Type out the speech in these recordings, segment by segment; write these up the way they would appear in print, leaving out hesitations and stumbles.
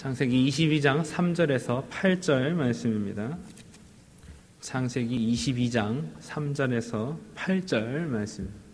창세기 22장 3절에서 8절 말씀입니다. 창세기 22장 3절에서 8절 말씀입니다.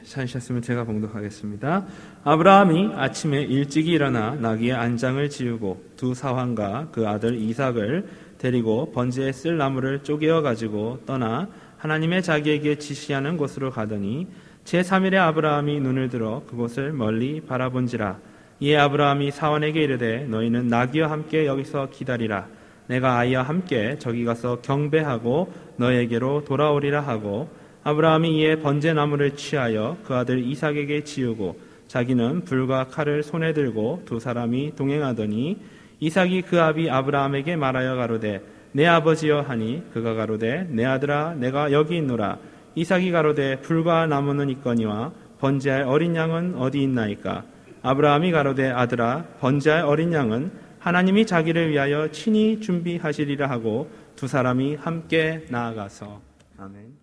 찾으셨으면 제가 봉독하겠습니다. 아브라함이 아침에 일찍이 일어나 나귀의 안장을 지우고 두 사환과 그 아들 이삭을 데리고 번제에 쓸 나무를 쪼개어 가지고 떠나 하나님의 자기에게 지시하는 곳으로 가더니 제3일에 아브라함이 눈을 들어 그곳을 멀리 바라본지라. 이에 아브라함이 사환에게 이르되 너희는 나귀와 함께 여기서 기다리라. 내가 아이와 함께 저기 가서 경배하고 너에게로 돌아오리라 하고, 아브라함이 이에 번제나무를 취하여 그 아들 이삭에게 지우고 자기는 불과 칼을 손에 들고 두 사람이 동행하더니 이삭이 그 아비 아브라함에게 말하여 가로되 내 아버지여 하니 그가 가로되 내 아들아 내가 여기 있노라. 이삭이 가로되 불과 나무는 있거니와 번제할 어린 양은 어디 있나이까. 아브라함이 가로되 아들아 번제할 어린 양은 하나님이 자기를 위하여 친히 준비하시리라 하고 두 사람이 함께 나아가서. 아멘.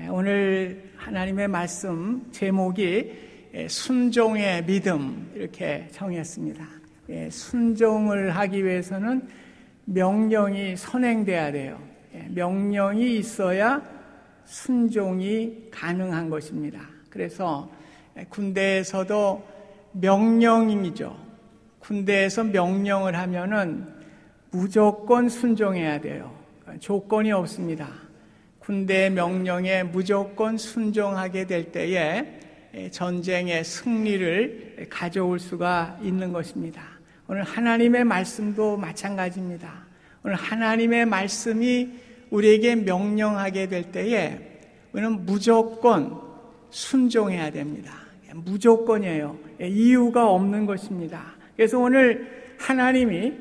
오늘 하나님의 말씀 제목이 순종의 믿음 이렇게 정했습니다. 순종을 하기 위해서는 명령이 선행돼야 돼요. 명령이 있어야 순종이 가능한 것입니다. 그래서 군대에서도 명령이죠. 군대에서 명령을 하면은 무조건 순종해야 돼요. 조건이 없습니다. 군대의 명령에 무조건 순종하게 될 때에 전쟁의 승리를 가져올 수가 있는 것입니다. 오늘 하나님의 말씀도 마찬가지입니다. 오늘 하나님의 말씀이 우리에게 명령하게 될 때에 우리는 무조건 순종해야 됩니다. 무조건이에요. 이유가 없는 것입니다. 그래서 오늘 하나님이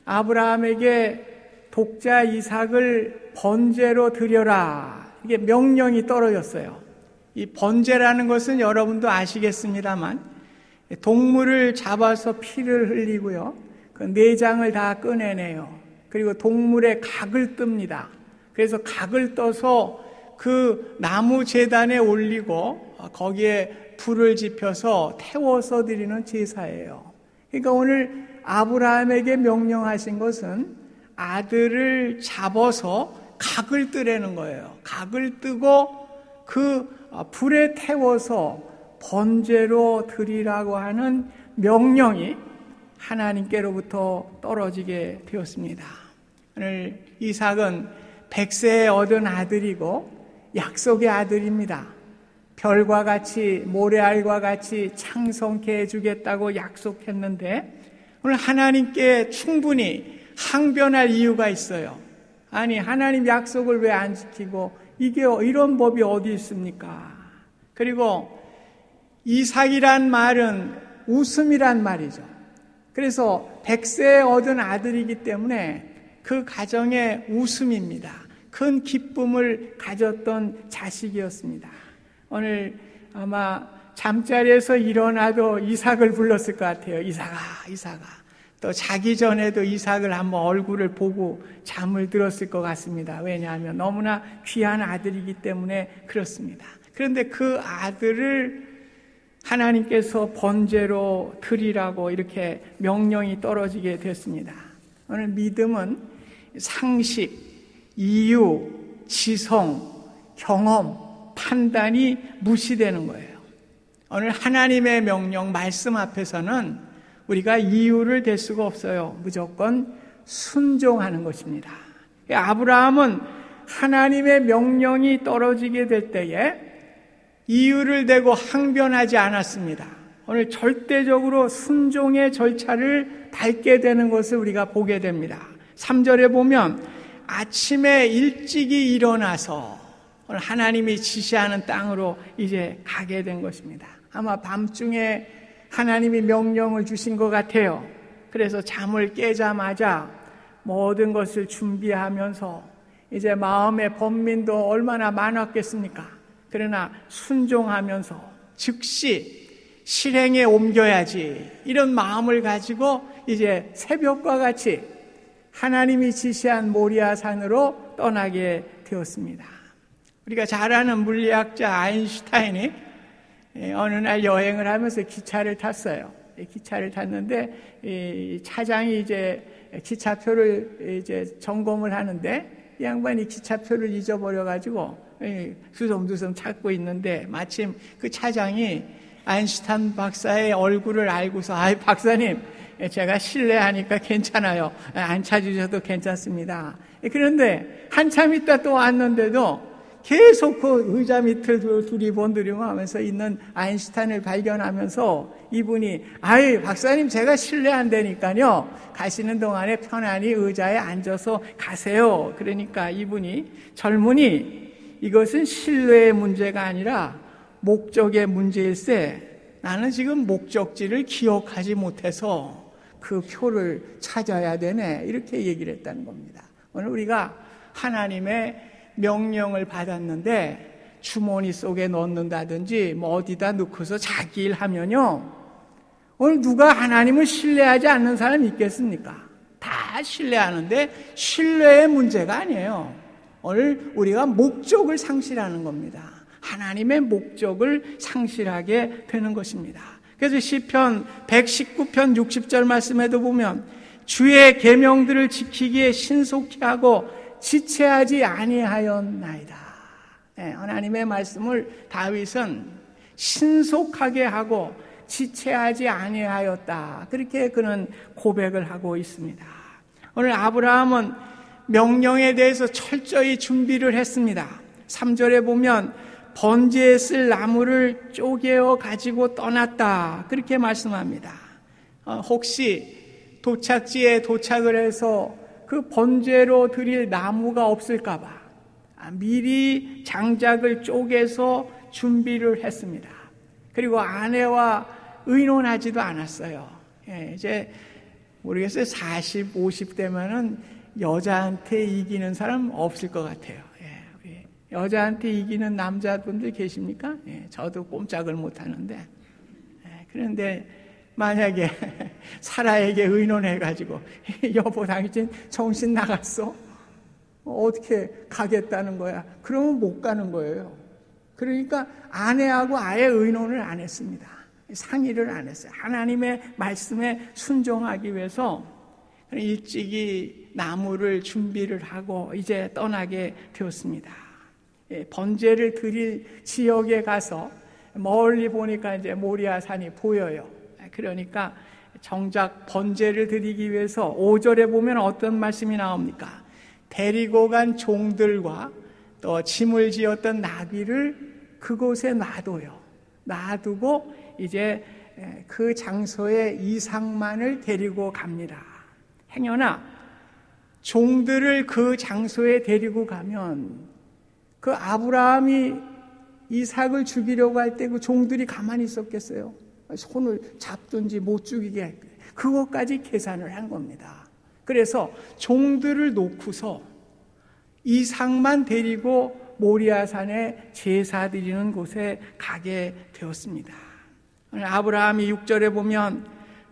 아브라함에게 독자 이삭을 번제로 드려라. 이게 명령이 떨어졌어요. 이 번제라는 것은 여러분도 아시겠습니다만 동물을 잡아서 피를 흘리고요. 그 내장을 다 꺼내내요. 그리고 동물의 각을 뜹니다. 그래서 각을 떠서 그 나무 제단에 올리고 거기에 불을 지펴서 태워서 드리는 제사예요. 그러니까 오늘 아브라함에게 명령하신 것은 아들을 잡아서 각을 뜨라는 거예요. 각을 뜨고 그 불에 태워서 번제로 드리라고 하는 명령이 하나님께로부터 떨어지게 되었습니다. 오늘 이삭은 100세에 얻은 아들이고 약속의 아들입니다. 별과 같이 모래알과 같이 창성케 해주겠다고 약속했는데 오늘 하나님께 충분히 항변할 이유가 있어요. 아니 하나님 약속을 왜 안 지키고 이게 이런 법이 어디 있습니까? 그리고 이삭이란 말은 웃음이란 말이죠. 그래서 100세에 얻은 아들이기 때문에 그 가정의 웃음입니다. 큰 기쁨을 가졌던 자식이었습니다. 오늘 아마 잠자리에서 일어나도 이삭을 불렀을 것 같아요. 이삭아, 이삭아. 또 자기 전에도 이삭을 한번 얼굴을 보고 잠을 들었을 것 같습니다. 왜냐하면 너무나 귀한 아들이기 때문에 그렇습니다. 그런데 그 아들을 하나님께서 번제로 드리라고 이렇게 명령이 떨어지게 됐습니다. 오늘 믿음은 상식, 이유, 지성, 경험, 판단이 무시되는 거예요. 오늘 하나님의 명령, 말씀 앞에서는 우리가 이유를 댈 수가 없어요. 무조건 순종하는 것입니다. 아브라함은 하나님의 명령이 떨어지게 될 때에 이유를 대고 항변하지 않았습니다. 오늘 절대적으로 순종의 절차를 밟게 되는 것을 우리가 보게 됩니다. 3절에 보면 아침에 일찍이 일어나서 오늘 하나님이 지시하는 땅으로 이제 가게 된 것입니다. 아마 밤중에 하나님이 명령을 주신 것 같아요. 그래서 잠을 깨자마자 모든 것을 준비하면서 이제 마음의 번민도 얼마나 많았겠습니까? 그러나 순종하면서 즉시 실행에 옮겨야지 이런 마음을 가지고 이제 새벽과 같이 하나님이 지시한 모리아 산으로 떠나게 되었습니다. 우리가 잘 아는 물리학자 아인슈타인이 어느 날 여행을 하면서 기차를 탔어요. 기차를 탔는데 이 차장이 이제 기차표를 이제 점검을 하는데 이 양반이 기차표를 잊어버려 가지고 수섬수섬 찾고 있는데 마침 그 차장이 아인슈타인 박사의 얼굴을 알고서 아이 박사님 제가 실례하니까 괜찮아요. 안 찾으셔도 괜찮습니다. 그런데 한참 있다 또 왔는데도 계속 그 의자 밑을 두리번두리번 하면서 있는 아인슈타인을 발견하면서 이분이 아이 박사님 제가 실례한다니까요. 가시는 동안에 편안히 의자에 앉아서 가세요. 그러니까 이분이 젊은이 이것은 신뢰의 문제가 아니라 목적의 문제일세 나는 지금 목적지를 기억하지 못해서 그 표를 찾아야 되네 이렇게 얘기를 했다는 겁니다. 오늘 우리가 하나님의 명령을 받았는데 주머니 속에 넣는다든지 뭐 어디다 넣고서 자기 일 하면요 오늘 누가 하나님을 신뢰하지 않는 사람 있겠습니까? 다 신뢰하는데 신뢰의 문제가 아니에요. 오늘 우리가 목적을 상실하는 겁니다. 하나님의 목적을 상실하게 되는 것입니다. 그래서 시편 119편 60절 말씀에도 보면 주의 계명들을 지키기에 신속히 하고 지체하지 아니하였나이다. 하나님의 말씀을 다윗은 신속하게 하고 지체하지 아니하였다. 그렇게 그는 고백을 하고 있습니다. 오늘 아브라함은 명령에 대해서 철저히 준비를 했습니다. 3절에 보면 번제에 쓸 나무를 쪼개어 가지고 떠났다. 그렇게 말씀합니다. 혹시 도착지에 도착을 해서 그 번제로 드릴 나무가 없을까봐 미리 장작을 쪼개서 준비를 했습니다. 그리고 아내와 의논하지도 않았어요. 이제 모르겠어요. 40, 50대면은 여자한테 이기는 사람 없을 것 같아요. 여자한테 이기는 남자분들 계십니까? 저도 꼼짝을 못하는데. 그런데 만약에 사라에게 의논해가지고 여보 당신 정신 나갔어? 어떻게 가겠다는 거야? 그러면 못 가는 거예요. 그러니까 아내하고 아예 의논을 안 했습니다. 상의를 안 했어요. 하나님의 말씀에 순종하기 위해서 일찍이 나무를 준비를 하고 이제 떠나게 되었습니다. 번제를 드릴 지역에 가서 멀리 보니까 이제 모리아 산이 보여요. 그러니까 정작 번제를 드리기 위해서 5절에 보면 어떤 말씀이 나옵니까? 데리고 간 종들과 또 짐을 지었던 나귀를 그곳에 놔두고 이제 그 장소에 이삭만을 데리고 갑니다. 행여나 종들을 그 장소에 데리고 가면 그 아브라함이 이삭을 죽이려고 할 때 그 종들이 가만히 있었겠어요? 손을 잡든지 못 죽이게 할 거예요. 그것까지 계산을 한 겁니다. 그래서 종들을 놓고서 이삭만 데리고 모리아산에 제사 드리는 곳에 가게 되었습니다. 아브라함이 6절에 보면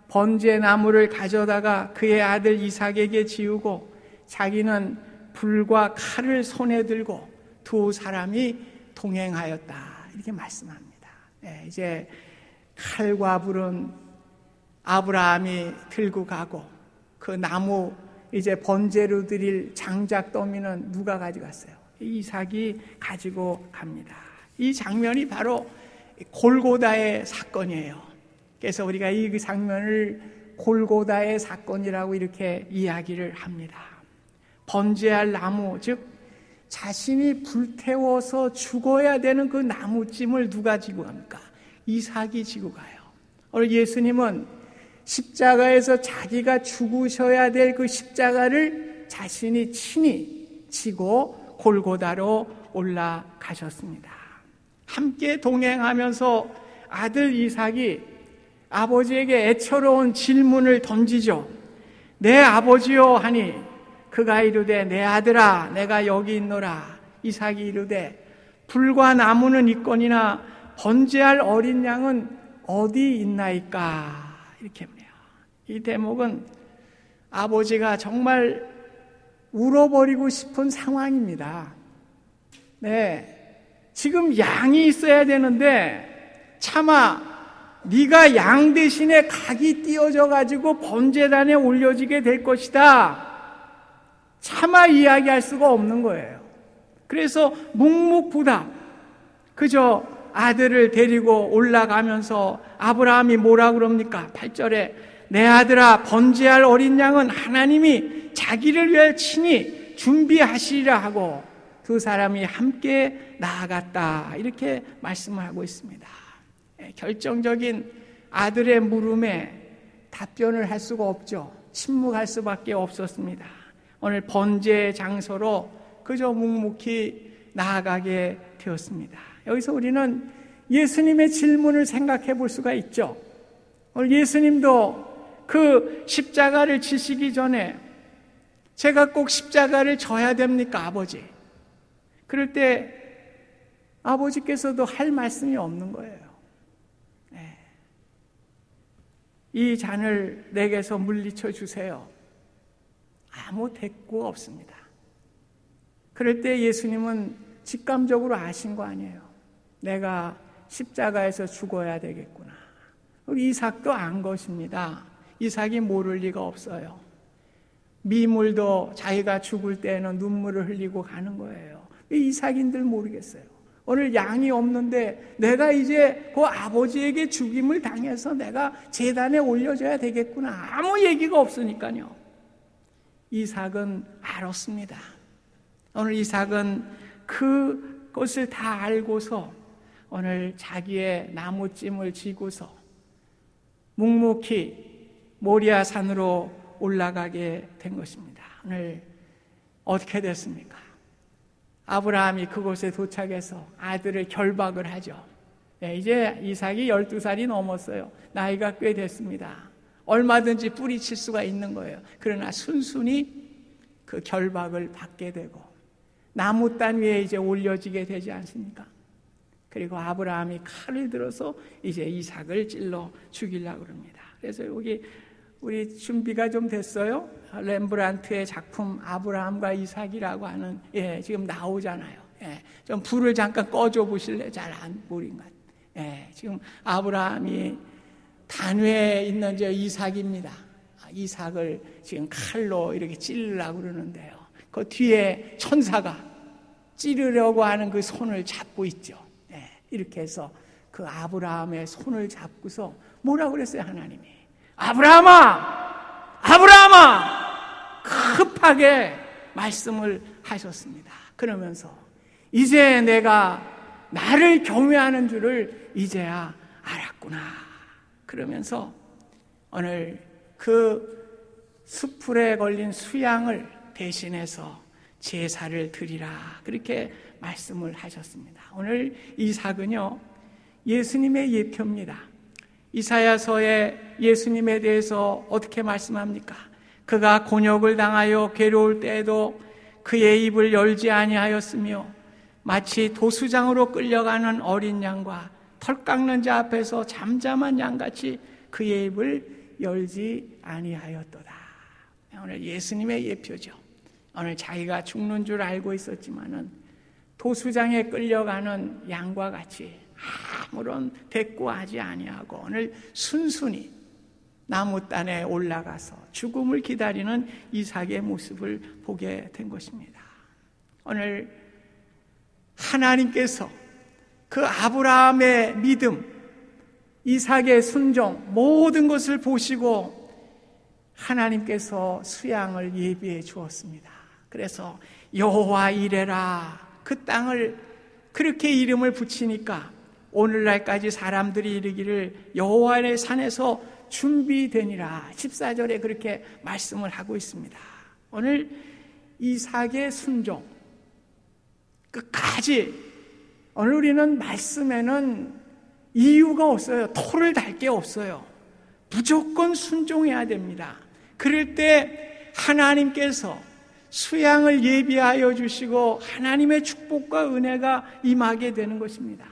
번제 나무를 가져다가 그의 아들 이삭에게 지우고 자기는 불과 칼을 손에 들고 두 사람이 동행하였다. 이렇게 말씀합니다. 이제 칼과 불은 아브라함이 들고 가고 그 나무 이제 번제로 드릴 장작 더미는 누가 가져갔어요? 이삭이 가지고 갑니다. 이 장면이 바로 골고다의 사건이에요. 그래서 우리가 이 장면을 골고다의 사건이라고 이렇게 이야기를 합니다. 번제할 나무, 즉 자신이 불태워서 죽어야 되는 그 나무찜을 누가 지고 갑니까? 이삭이 지고 가요. 오늘 예수님은 십자가에서 자기가 죽으셔야 될 그 십자가를 자신이 친히 지고 골고다로 올라가셨습니다. 함께 동행하면서 아들 이삭이 아버지에게 애처로운 질문을 던지죠. 내 아버지요 하니 그가 이르되 내 아들아 내가 여기 있노라. 이삭이 이르되 불과 나무는 있거니나 번제할 어린 양은 어디 있나이까? 이렇게 해요. 이 대목은 아버지가 정말 울어버리고 싶은 상황입니다. 네, 지금 양이 있어야 되는데 차마 네가 양 대신에 각이 띄어져 가지고 번제단에 올려지게 될 것이다. 차마 이야기할 수가 없는 거예요. 그래서 묵묵부답 그저 아들을 데리고 올라가면서 아브라함이 뭐라 그럽니까? 8절에 내 아들아 번제할 어린 양은 하나님이 자기를 위하여 친히 준비하시리라 하고 두 사람이 함께 나아갔다. 이렇게 말씀을 하고 있습니다. 결정적인 아들의 물음에 답변을 할 수가 없죠. 침묵할 수밖에 없었습니다. 오늘 번제 장소로 그저 묵묵히 나아가게 되었습니다. 여기서 우리는 예수님의 질문을 생각해 볼 수가 있죠. 오늘 예수님도 그 십자가를 지시기 전에 제가 꼭 십자가를 져야 됩니까, 아버지? 그럴 때 아버지께서도 할 말씀이 없는 거예요. 네. 이 잔을 내게서 물리쳐 주세요. 아무 대꾸가 없습니다. 그럴 때 예수님은 직감적으로 아신 거 아니에요. 내가 십자가에서 죽어야 되겠구나. 우리 이삭도 안 것입니다. 이삭이 모를 리가 없어요. 미물도 자기가 죽을 때는 눈물을 흘리고 가는 거예요. 왜 이삭인들 모르겠어요. 오늘 양이 없는데 내가 이제 그 아버지에게 죽임을 당해서 내가 제단에 올려줘야 되겠구나. 아무 얘기가 없으니까요. 이삭은 알았습니다. 오늘 이삭은 그것을 다 알고서 오늘 자기의 나무찜을 지고서 묵묵히 모리아 산으로 올라가게 된 것입니다. 오늘 어떻게 됐습니까? 아브라함이 그곳에 도착해서 아들을 결박을 하죠. 네, 이제 이삭이 12살이 넘었어요. 나이가 꽤 됐습니다. 얼마든지 뿌리칠 수가 있는 거예요. 그러나 순순히 그 결박을 받게 되고 나무 단 위에 이제 올려지게 되지 않습니까? 그리고 아브라함이 칼을 들어서 이제 이삭을 찔러 죽이려고 합니다. 그래서 여기 우리 준비가 좀 됐어요. 렘브란트의 작품 아브라함과 이삭이라고 하는 지금 나오잖아요. 좀 불을 잠깐 꺼줘 보실래요? 잘 안 보인 것 같아요. 지금 아브라함이 단위에 있는 저 이삭입니다. 이삭을 지금 칼로 이렇게 찌르려고 그러는데요. 그 뒤에 천사가 찌르려고 하는 그 손을 잡고 있죠. 이렇게 해서 그 아브라함의 손을 잡고서 뭐라고 그랬어요, 하나님이? 아브라함아! 아브라함아! 급하게 말씀을 하셨습니다. 그러면서 이제 내가 나를 경외하는 줄을 이제야 알았구나. 그러면서 오늘 그 수풀에 걸린 수양을 대신해서 제사를 드리라. 그렇게 말씀을 하셨습니다. 오늘 이삭은요, 예수님의 예표입니다. 이사야서에 예수님에 대해서 어떻게 말씀합니까? 그가 곤욕을 당하여 괴로울 때에도 그의 입을 열지 아니하였으며 마치 도수장으로 끌려가는 어린 양과 털 깎는 자 앞에서 잠잠한 양같이 그의 입을 열지 아니하였도다. 오늘 예수님의 예표죠. 오늘 자기가 죽는 줄 알고 있었지만은 도수장에 끌려가는 양과 같이 아무런 대꾸하지 아니하고 오늘 순순히 나무단에 올라가서 죽음을 기다리는 이삭의 모습을 보게 된 것입니다. 오늘 하나님께서 그 아브라함의 믿음, 이삭의 순종, 모든 것을 보시고 하나님께서 수양을 예비해 주었습니다. 그래서 여호와 이레라, 그 땅을 그렇게 이름을 붙이니까 오늘날까지 사람들이 이르기를 여호와의 산에서 준비되니라. 14절에 그렇게 말씀을 하고 있습니다. 오늘 이삭의 순종 끝까지, 오늘 우리는 말씀에는 이유가 없어요. 토를 달 게 없어요. 무조건 순종해야 됩니다. 그럴 때 하나님께서 수양을 예비하여 주시고 하나님의 축복과 은혜가 임하게 되는 것입니다.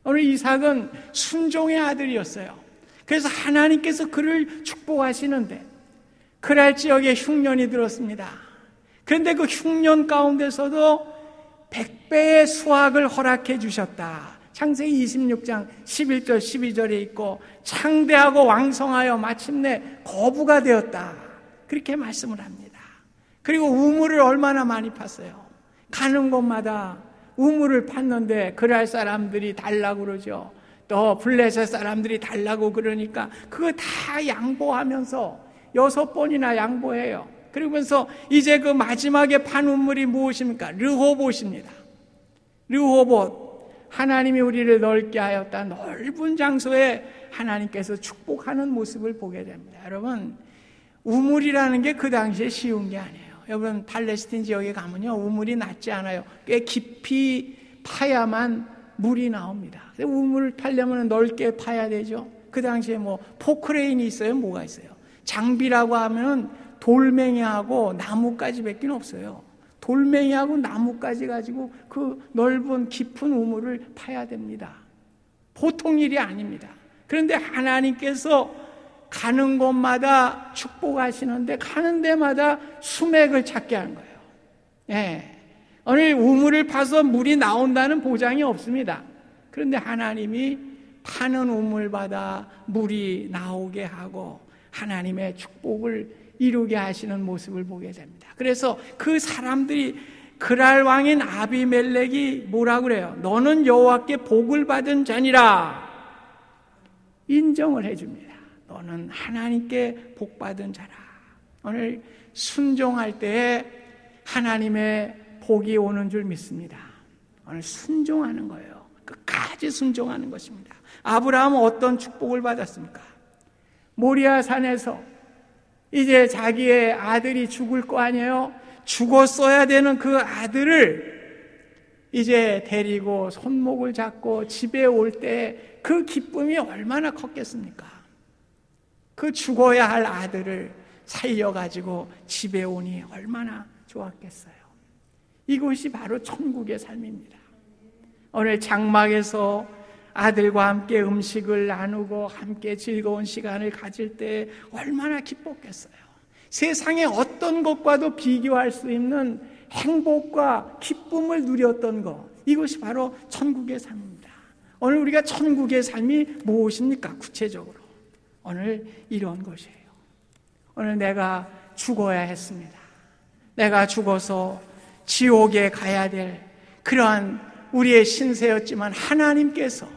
오늘 이삭은 순종의 아들이었어요. 그래서 하나님께서 그를 축복하시는데 그랄 지역에 흉년이 들었습니다. 그런데 그 흉년 가운데서도 100배의 수확을 허락해 주셨다. 창세기 26장 11절 12절에 있고 창대하고 왕성하여 마침내 거부가 되었다. 그렇게 말씀을 합니다. 그리고 우물을 얼마나 많이 팠어요. 가는 곳마다 우물을 팠는데 그랄 사람들이 달라고 그러죠. 또 블레셋 사람들이 달라고 그러니까 그거 다 양보하면서 6번이나 양보해요. 그러면서 이제 그 마지막에 판 우물이 무엇입니까? 르호봇입니다. 르호봇, 하나님이 우리를 넓게 하였다. 넓은 장소에 하나님께서 축복하는 모습을 보게 됩니다. 여러분, 우물이라는 게 그 당시에 쉬운 게 아니에요. 여러분, 팔레스틴 지역에 가면요, 우물이 낮지 않아요. 꽤 깊이 파야만 물이 나옵니다. 우물을 파려면 넓게 파야 되죠. 그 당시에 뭐 포크레인이 있어요? 뭐가 있어요? 장비라고 하면 돌멩이하고 나무까지 밖에 없어요. 돌멩이하고 나무까지 가지고 그 넓은 깊은 우물을 파야 됩니다. 보통 일이 아닙니다. 그런데 하나님께서 가는 곳마다 축복하시는데 가는 데마다 수맥을 찾게 하는 거예요. 예. 오늘 우물을 파서 물이 나온다는 보장이 없습니다. 그런데 하나님이 파는 우물마다 물이 나오게 하고 하나님의 축복을 이루게 하시는 모습을 보게 됩니다. 그래서 그 사람들이 그랄 왕인 아비멜렉이 뭐라고 그래요? 너는 여호와께 복을 받은 자니라. 인정을 해줍니다. 너는 하나님께 복 받은 자라. 오늘 순종할 때에 하나님의 복이 오는 줄 믿습니다. 오늘 순종하는 거예요. 끝까지 순종하는 것입니다. 아브라함은 어떤 축복을 받았습니까? 모리아 산에서 이제 자기의 아들이 죽을 거 아니에요? 죽었어야 되는 그 아들을 이제 데리고 손목을 잡고 집에 올 때 그 기쁨이 얼마나 컸겠습니까? 그 죽어야 할 아들을 살려가지고 집에 오니 얼마나 좋았겠어요. 이것이 바로 천국의 삶입니다. 오늘 장막에서 아들과 함께 음식을 나누고 함께 즐거운 시간을 가질 때 얼마나 기뻤겠어요. 세상의 어떤 것과도 비교할 수 있는 행복과 기쁨을 누렸던 것, 이것이 바로 천국의 삶입니다. 오늘 우리가 천국의 삶이 무엇입니까? 구체적으로 오늘 이런 것이에요. 오늘 내가 죽어야 했습니다. 내가 죽어서 지옥에 가야 될 그러한 우리의 신세였지만 하나님께서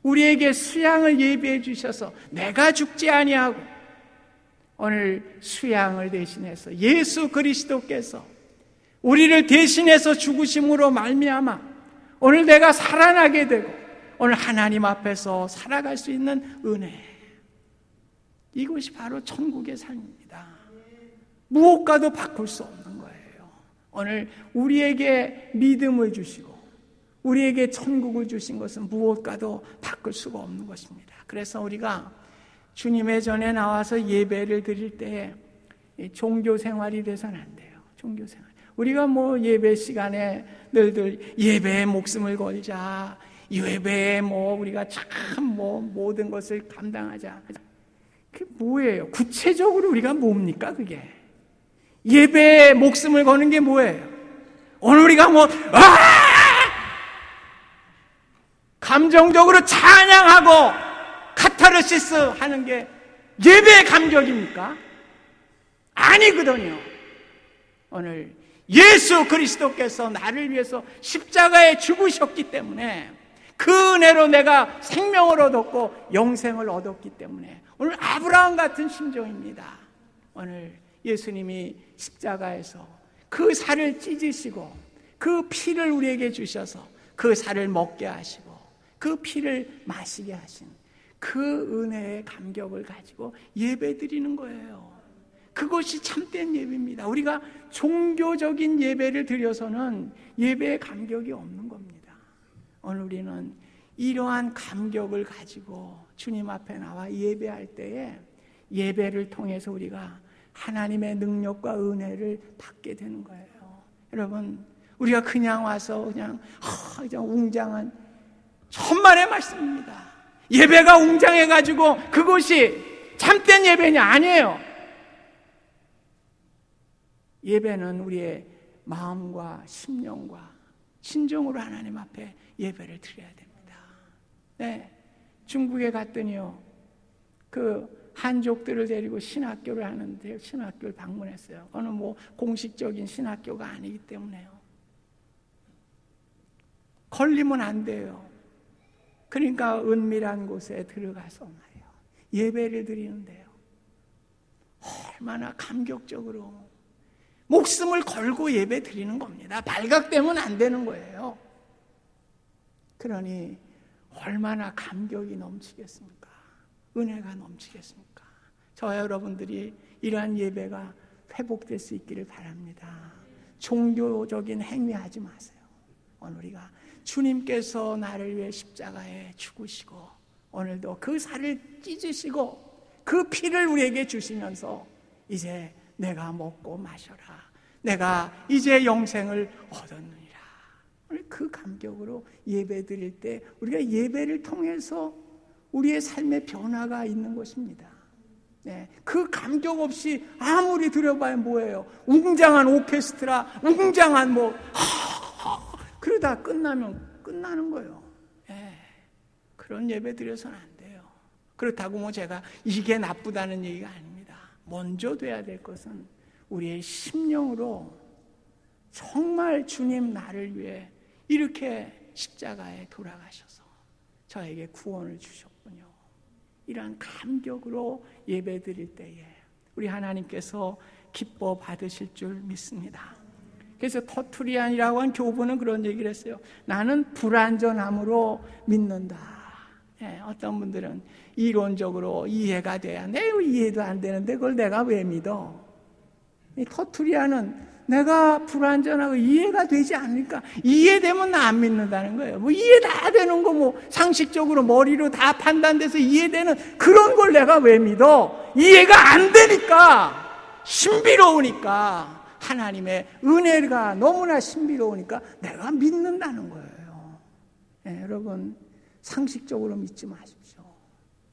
우리에게 수양을 예비해 주셔서 내가 죽지 아니하고 오늘 수양을 대신해서 예수 그리스도께서 우리를 대신해서 죽으심으로 말미암아 오늘 내가 살아나게 되고 오늘 하나님 앞에서 살아갈 수 있는 은혜, 이것이 바로 천국의 삶입니다. 무엇과도 바꿀 수 없는 거예요. 오늘 우리에게 믿음을 주시고 우리에게 천국을 주신 것은 무엇과도 바꿀 수가 없는 것입니다. 그래서 우리가 주님의 전에 나와서 예배를 드릴 때 종교 생활이 돼서는 안 돼요. 종교 생활. 우리가 뭐 예배 시간에 늘들 예배에 목숨을 걸자, 예배에 뭐 우리가 참 뭐 모든 것을 감당하자. 그게 뭐예요? 구체적으로 우리가 뭡니까 그게? 예배에 목숨을 거는 게 뭐예요? 오늘 우리가 뭐 감정적으로 찬양하고 카타르시스 하는 게 예배의 감격입니까? 아니거든요. 오늘 예수 그리스도께서 나를 위해서 십자가에 죽으셨기 때문에 그 은혜로 내가 생명을 얻었고 영생을 얻었기 때문에 오늘 아브라함 같은 심정입니다. 오늘 예수님이 십자가에서 그 살을 찢으시고 그 피를 우리에게 주셔서 그 살을 먹게 하시고 그 피를 마시게 하신 그 은혜의 감격을 가지고 예배 드리는 거예요. 그것이 참된 예배입니다. 우리가 종교적인 예배를 드려서는 예배의 감격이 없는 겁니다. 오늘 우리는 이러한 감격을 가지고 주님 앞에 나와 예배할 때에 예배를 통해서 우리가 하나님의 능력과 은혜를 받게 되는 거예요. 여러분, 우리가 그냥 와서 그냥 웅장한 천만의 말씀입니다. 예배가 웅장해가지고 그것이 참된 예배냐? 아니에요. 예배는 우리의 마음과 심령과 진정으로 하나님 앞에 예배를 드려야 됩니다. 네, 중국에 갔더니요, 그 한족들을 데리고 신학교를 하는데 신학교를 방문했어요. 어느 뭐 공식적인 신학교가 아니기 때문에요. 걸리면 안 돼요. 그러니까 은밀한 곳에 들어가서 말이에요, 예배를 드리는데요, 얼마나 감격적으로 목숨을 걸고 예배 드리는 겁니다. 발각되면 안 되는 거예요. 그러니 얼마나 감격이 넘치겠습니까? 은혜가 넘치겠습니까? 저와 여러분들이 이러한 예배가 회복될 수 있기를 바랍니다. 종교적인 행위하지 마세요. 오늘 우리가 주님께서 나를 위해 십자가에 죽으시고 오늘도 그 살을 찢으시고 그 피를 우리에게 주시면서 이제 내가 먹고 마셔라, 내가 이제 영생을 얻었느니라. 그 감격으로 예배 드릴 때 우리가 예배를 통해서 우리의 삶의 변화가 있는 것입니다. 네, 그 감격 없이 아무리 들어봐야 뭐예요? 웅장한 오케스트라, 웅장한 뭐 그러다 끝나면 끝나는 거예요. 네, 그런 예배 드려서는 안 돼요. 그렇다고 뭐 제가 이게 나쁘다는 얘기가 아닙니다. 먼저 돼야 될 것은 우리의 심령으로 정말 주님 나를 위해 이렇게 십자가에 돌아가셔서 저에게 구원을 주셨군요. 이러한 감격으로 예배 드릴 때에 우리 하나님께서 기뻐 받으실 줄 믿습니다. 그래서 터투리안이라고 한 교부는 그런 얘기를 했어요. 나는 불완전함으로 믿는다. 예, 어떤 분들은 이론적으로 이해가 돼야, 내가 이해도 안 되는데 그걸 내가 왜 믿어? 이 터투리안은 내가 불완전하고 이해가 되지 않으니까 이해되면 나 안 믿는다는 거예요. 뭐 이해 다 되는 거 뭐 상식적으로 머리로 다 판단돼서 이해되는 그런 걸 내가 왜 믿어? 이해가 안 되니까, 신비로우니까, 하나님의 은혜가 너무나 신비로우니까 내가 믿는다는 거예요. 예, 여러분 상식적으로 믿지 마십시오.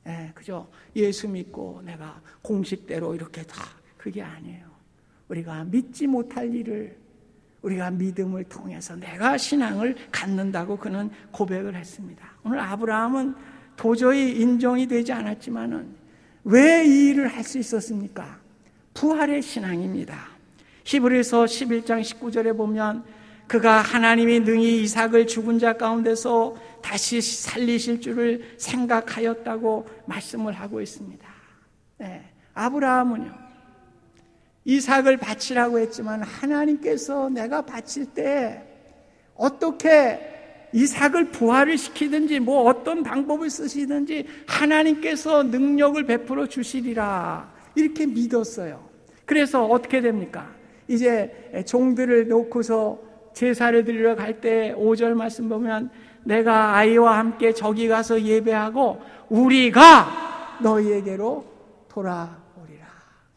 예, 그죠? 예수 믿고 내가 공식대로 이렇게 다, 그게 아니에요. 우리가 믿지 못할 일을 우리가 믿음을 통해서 내가 신앙을 갖는다고 그는 고백을 했습니다. 오늘 아브라함은 도저히 인정이 되지 않았지만은 왜 이 일을 할 수 있었습니까? 부활의 신앙입니다. 히브리서 11장 19절에 보면 그가 하나님이 능히 이삭을 죽은 자 가운데서 다시 살리실 줄을 생각하였다고 말씀을 하고 있습니다. 네, 아브라함은요, 이삭을 바치라고 했지만 하나님께서 내가 바칠 때 어떻게 이삭을 부활을 시키든지 뭐 어떤 방법을 쓰시든지 하나님께서 능력을 베풀어 주시리라 이렇게 믿었어요. 그래서 어떻게 됩니까? 이제 종들을 놓고서 제사를 드리러 갈 때 5절 말씀 보면 내가 아이와 함께 저기 가서 예배하고 우리가 너희에게로 돌아오리라.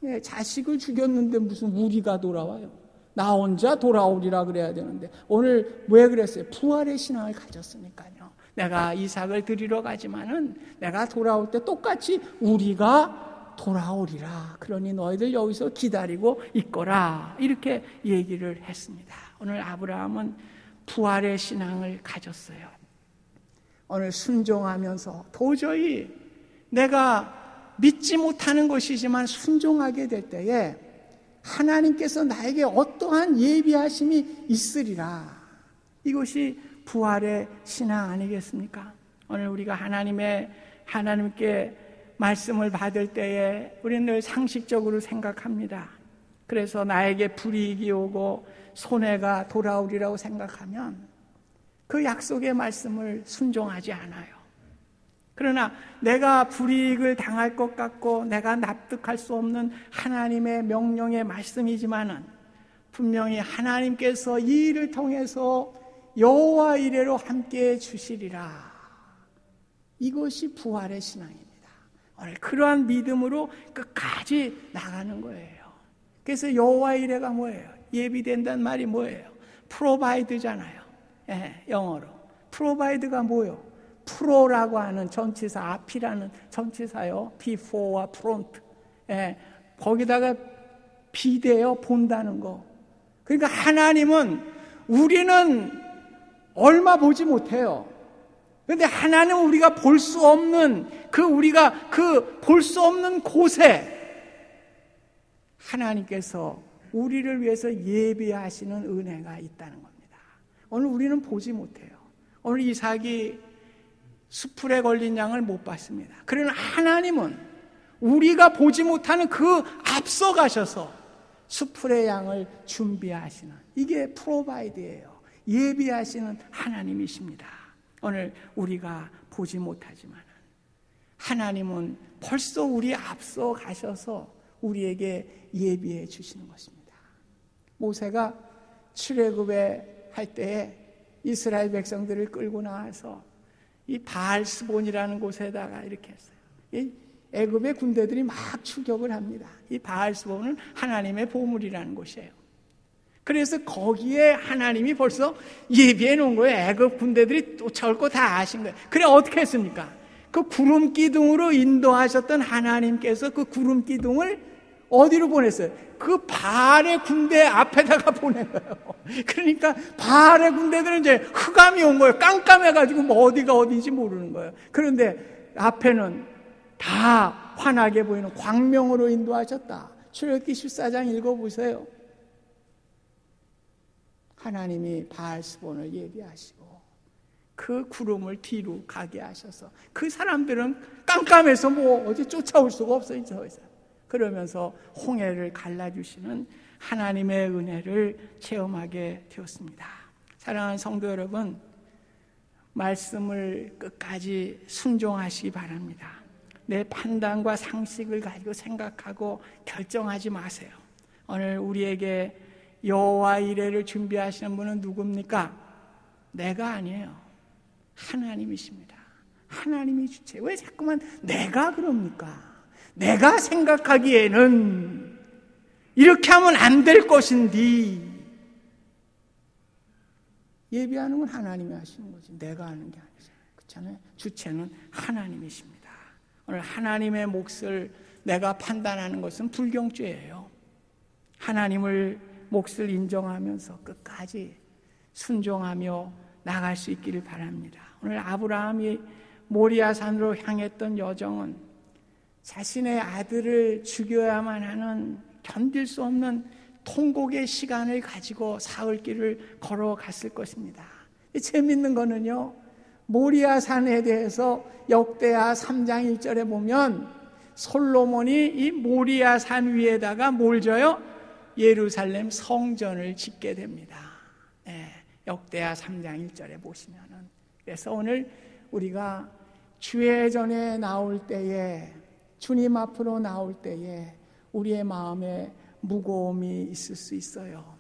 예, 자식을 죽였는데 무슨 우리가 돌아와요? 나 혼자 돌아오리라 그래야 되는데 오늘 왜 그랬어요? 부활의 신앙을 가졌으니까요. 내가 이삭을 드리러 가지만은 내가 돌아올 때 똑같이 우리가 돌아오리라. 그러니 너희들 여기서 기다리고 있거라. 이렇게 얘기를 했습니다. 오늘 아브라함은 부활의 신앙을 가졌어요. 오늘 순종하면서 도저히 내가 믿지 못하는 것이지만 순종하게 될 때에 하나님께서 나에게 어떠한 예비하심이 있으리라. 이것이 부활의 신앙 아니겠습니까? 오늘 우리가 하나님께 말씀을 받을 때에 우리는 늘 상식적으로 생각합니다. 그래서 나에게 불이익이 오고 손해가 돌아오리라고 생각하면 그 약속의 말씀을 순종하지 않아요. 그러나 내가 불이익을 당할 것 같고 내가 납득할 수 없는 하나님의 명령의 말씀이지만은 분명히 하나님께서 이 일을 통해서 여호와 이레로 함께해 주시리라. 이것이 부활의 신앙입니다. 오늘 그러한 믿음으로 끝까지 나가는 거예요. 그래서 여호와 이레가 뭐예요? 예비된다는 말이 뭐예요? 프로바이드잖아요. 예, 영어로 프로바이드가 뭐예요? 프로라고 하는 전치사, 앞이라는 전치사요. before와 front. 예, 거기다가 비대어 본다는 거. 그러니까 하나님은 우리는 얼마 보지 못해요. 그런데 하나님은 우리가 볼 수 없는 우리가 볼 수 없는 곳에 하나님께서 우리를 위해서 예비하시는 은혜가 있다는 겁니다. 오늘 우리는 보지 못해요. 오늘 이삭이 수풀에 걸린 양을 못 봤습니다. 그러나 하나님은 우리가 보지 못하는 그 앞서 가셔서 수풀의 양을 준비하시는, 이게 프로바이드예요. 예비하시는 하나님이십니다. 오늘 우리가 보지 못하지만 하나님은 벌써 우리 앞서 가셔서 우리에게 예비해 주시는 것입니다. 모세가 출애굽에 할 때에 이스라엘 백성들을 끌고 나와서 이 바알스본이라는 곳에다가 이렇게 했어요. 이 애굽의 군대들이 막 추격을 합니다. 이 바알스본은 하나님의 보물이라는 곳이에요. 그래서 거기에 하나님이 벌써 예비해 놓은 거예요. 애굽 군대들이 쫓아올 거 다 아신 거예요. 그래 어떻게 했습니까? 그 구름 기둥으로 인도하셨던 하나님께서 그 구름 기둥을 어디로 보냈어요? 그 바알의 군대 앞에다가 보낸 거예요. 그러니까 바알의 군대들은 이제 흑암이 온 거예요. 깜깜해가지고 뭐 어디가 어딘지 모르는 거예요. 그런데 앞에는 다 환하게 보이는 광명으로 인도하셨다. 출애굽기 14장 읽어보세요. 하나님이 바알스본을 예비하시고 그 구름을 뒤로 가게 하셔서 그 사람들은 깜깜해서 뭐 어디 쫓아올 수가 없어요. 그러면서 홍해를 갈라주시는 하나님의 은혜를 체험하게 되었습니다. 사랑하는 성도 여러분, 말씀을 끝까지 순종하시기 바랍니다. 내 판단과 상식을 가지고 생각하고 결정하지 마세요. 오늘 우리에게 여호와 이레를 준비하시는 분은 누굽니까? 내가 아니에요. 하나님이십니다. 하나님이 주체. 왜 자꾸만 내가 그럽니까? 내가 생각하기에는 이렇게 하면 안 될 것인데. 예비하는 건 하나님이 하시는 거지 내가 하는 게 아니잖아요. 그렇잖아요. 주체는 하나님이십니다. 오늘 하나님의 몫을 내가 판단하는 것은 불경죄예요. 하나님을 몫을 인정하면서 끝까지 순종하며 나갈 수 있기를 바랍니다. 오늘 아브라함이 모리아산으로 향했던 여정은 자신의 아들을 죽여야만 하는 견딜 수 없는 통곡의 시간을 가지고 사흘길을 걸어갔을 것입니다. 재밌는 거는요, 모리아산에 대해서 역대하 3장 1절에 보면 솔로몬이 이 모리아산 위에다가 뭘 져요? 예루살렘 성전을 짓게 됩니다. 네, 역대하 3장 1절에 보시면은. 그래서 오늘 우리가 주회전에 나올 때에, 주님 앞으로 나올 때에 우리의 마음에 무거움이 있을 수 있어요.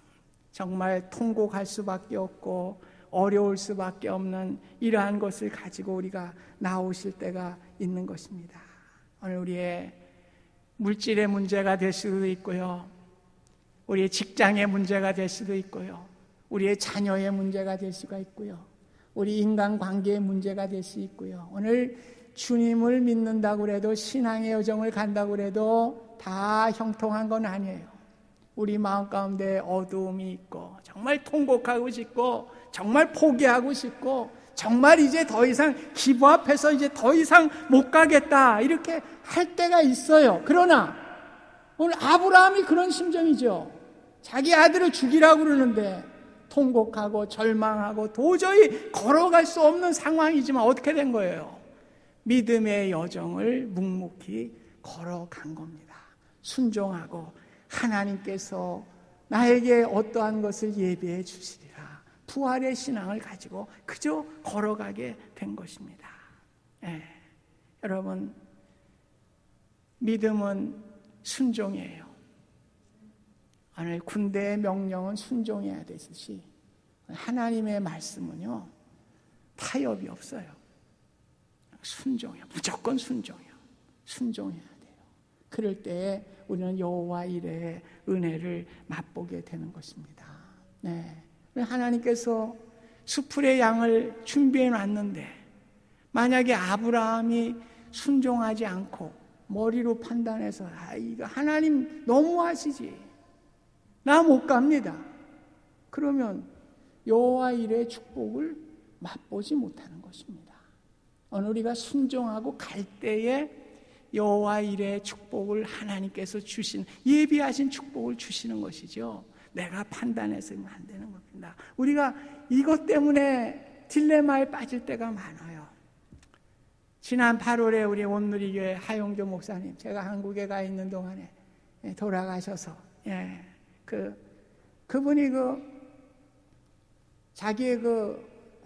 정말 통곡할 수밖에 없고 어려울 수밖에 없는 이러한 것을 가지고 우리가 나오실 때가 있는 것입니다. 오늘 우리의 물질의 문제가 될 수도 있고요, 우리의 직장의 문제가 될 수도 있고요, 우리의 자녀의 문제가 될 수가 있고요, 우리 인간관계의 문제가 될 수 있고요. 오늘 주님을 믿는다고 해도, 신앙의 여정을 간다고 해도 다 형통한 건 아니에요. 우리 마음 가운데 어두움이 있고, 정말 통곡하고 싶고, 정말 포기하고 싶고, 정말 이제 더 이상 기부 앞에서 이제 더 이상 못 가겠다, 이렇게 할 때가 있어요. 그러나 오늘 아브라함이 그런 심정이죠. 자기 아들을 죽이라고 그러는데 통곡하고 절망하고 도저히 걸어갈 수 없는 상황이지만 어떻게 된 거예요? 믿음의 여정을 묵묵히 걸어간 겁니다. 순종하고 하나님께서 나에게 어떠한 것을 예비해 주시리라, 부활의 신앙을 가지고 그저 걸어가게 된 것입니다. 여러분, 믿음은 순종이에요. 오늘 군대의 명령은 순종해야 되듯이 하나님의 말씀은요, 타협이 없어요. 순종해요. 무조건 순종해요. 순종해야 돼요. 그럴 때에 우리는 여호와 이레의 은혜를 맛보게 되는 것입니다. 네. 하나님께서 수풀의 양을 준비해 놨는데, 만약에 아브라함이 순종하지 않고 머리로 판단해서 이거 하나님 너무하시지, 나 못 갑니다. 그러면 여호와 일의 축복을 맛보지 못하는 것입니다. 오늘 우리가 순종하고 갈 때에 여호와 일의 축복을 하나님께서 주신, 예비하신 축복을 주시는 것이죠. 내가 판단해서는 안 되는 겁니다. 우리가 이것 때문에 딜레마에 빠질 때가 많아요. 지난 8월에 우리 온누리교회 하용조 목사님, 제가 한국에 가 있는 동안에 돌아가셔서, 그분이 자기의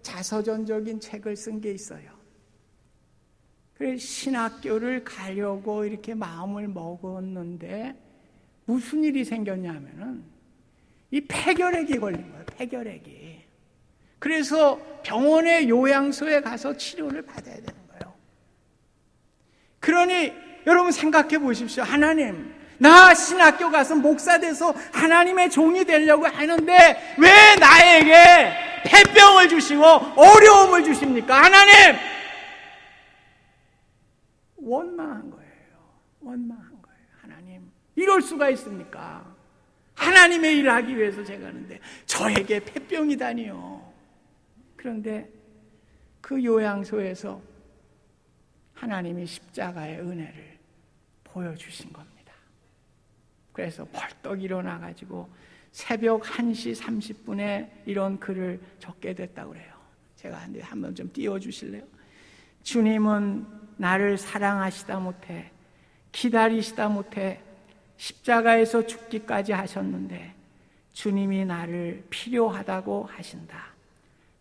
자서전적인 책을 쓴 게 있어요. 그래서 신학교를 가려고 이렇게 마음을 먹었는데 무슨 일이 생겼냐면은 이 폐결핵이 걸린 거예요. 폐결핵이. 그래서 병원의 요양소에 가서 치료를 받아야 되는 거예요. 그러니 여러분 생각해 보십시오. 하나님, 나 신학교 가서 목사 돼서 하나님의 종이 되려고 하는데 왜 나에게 폐병을 주시고 어려움을 주십니까? 하나님! 원망한 거예요. 원망한 거예요. 하나님, 이럴 수가 있습니까? 하나님의 일을 하기 위해서 제가 하는데 저에게 폐병이다니요. 그런데 그 요양소에서 하나님이 십자가의 은혜를 보여주신 겁니다. 그래서 벌떡 일어나가지고 새벽 1시 30분에 이런 글을 적게 됐다고 그래요. 제가 한번 좀 띄워주실래요? 주님은 나를 사랑하시다 못해, 기다리시다 못해 십자가에서 죽기까지 하셨는데 주님이 나를 필요하다고 하신다.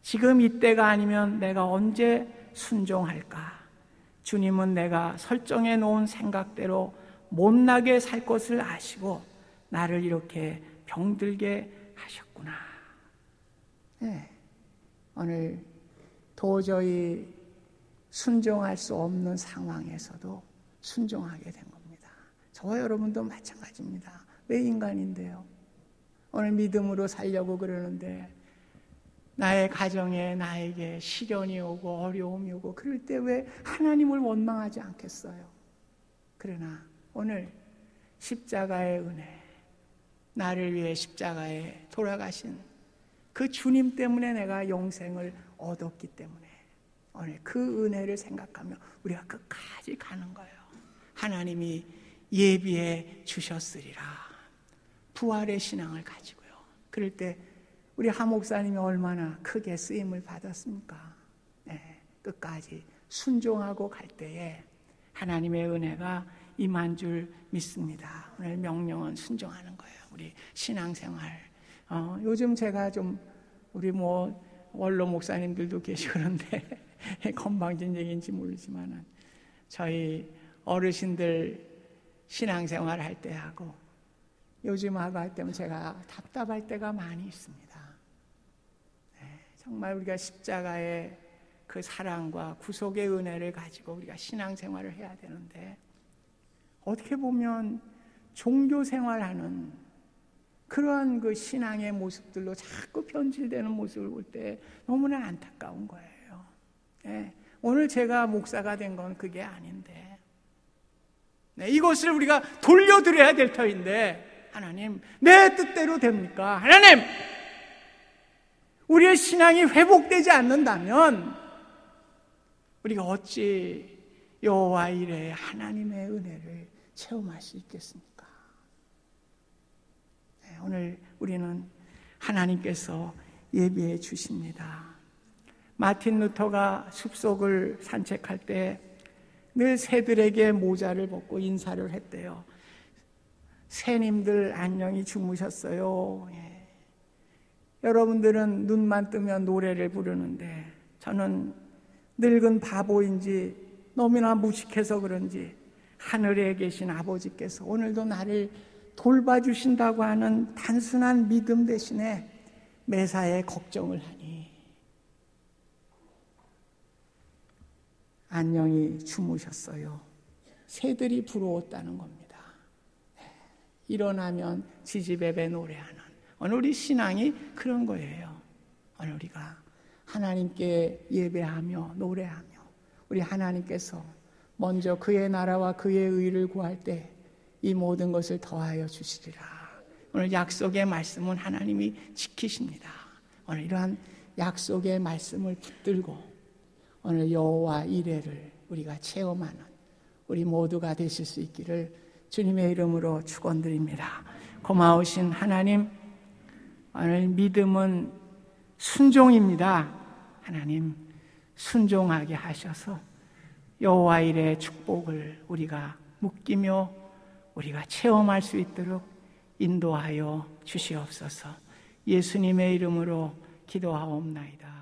지금 이때가 아니면 내가 언제 순종할까? 주님은 내가 설정해 놓은 생각대로 못나게 살 것을 아시고 나를 이렇게 병들게 하셨구나. 네. 오늘 도저히 순종할 수 없는 상황에서도 순종하게 된 겁니다. 저와 여러분도 마찬가지입니다. 왜 인간인데요? 오늘 믿음으로 살려고 그러는데 나의 가정에 나에게 시련이 오고 어려움이 오고 그럴 때 왜 하나님을 원망하지 않겠어요? 그러나 오늘 십자가의 은혜, 나를 위해 십자가에 돌아가신 그 주님 때문에 내가 영생을 얻었기 때문에 오늘 그 은혜를 생각하며 우리가 끝까지 가는 거예요. 하나님이 예비해 주셨으리라. 부활의 신앙을 가지고요. 그럴 때 우리 하 목사님이 얼마나 크게 쓰임을 받았습니까? 네, 끝까지 순종하고 갈 때에 하나님의 은혜가 임한 줄 믿습니다. 오늘 명령은 순종하는 거예요. 우리 신앙생활. 요즘 제가 좀 우리 원로 목사님들도 계시고 그런데 건방진 얘기인지 모르지만은 저희 어르신들 신앙생활 할 때 하고 요즘하고 할 때면 제가 답답할 때가 많이 있습니다. 네, 정말 우리가 십자가의 그 사랑과 구속의 은혜를 가지고 우리가 신앙생활을 해야 되는데 어떻게 보면 종교생활하는 그러한 그 신앙의 모습들로 자꾸 변질되는 모습을 볼 때 너무나 안타까운 거예요. 네, 오늘 제가 목사가 된 건 그게 아닌데 네, 이것을 우리가 돌려드려야 될 터인데 하나님, 내 뜻대로 됩니까? 하나님, 우리의 신앙이 회복되지 않는다면 우리가 어찌 여호와 이레 하나님의 은혜를 체험할 수 있겠습니까? 네, 오늘 우리는 하나님께서 예비해 주십니다. 마틴 루터가 숲속을 산책할 때 늘 새들에게 모자를 벗고 인사를 했대요. 새님들 안녕히 주무셨어요. 예. 여러분들은 눈만 뜨면 노래를 부르는데 저는 늙은 바보인지 너무나 무식해서 그런지 하늘에 계신 아버지께서 오늘도 나를 돌봐주신다고 하는 단순한 믿음 대신에 매사에 걱정을 하니 안녕히 주무셨어요. 새들이 부러웠다는 겁니다. 일어나면 지지배배 노래하는 오늘 우리 신앙이 그런 거예요. 오늘 우리가 하나님께 예배하며 노래하며 우리 하나님께서 먼저 그의 나라와 그의 의를 구할 때 이 모든 것을 더하여 주시리라. 오늘 약속의 말씀은 하나님이 지키십니다. 오늘 이러한 약속의 말씀을 붙들고 오늘 여호와 이레를 우리가 체험하는 우리 모두가 되실 수 있기를 주님의 이름으로 축원드립니다. 고마우신 하나님, 오늘 믿음은 순종입니다. 하나님 순종하게 하셔서 여호와 이레의 축복을 우리가 묶이며 우리가 체험할 수 있도록 인도하여 주시옵소서. 예수님의 이름으로 기도하옵나이다.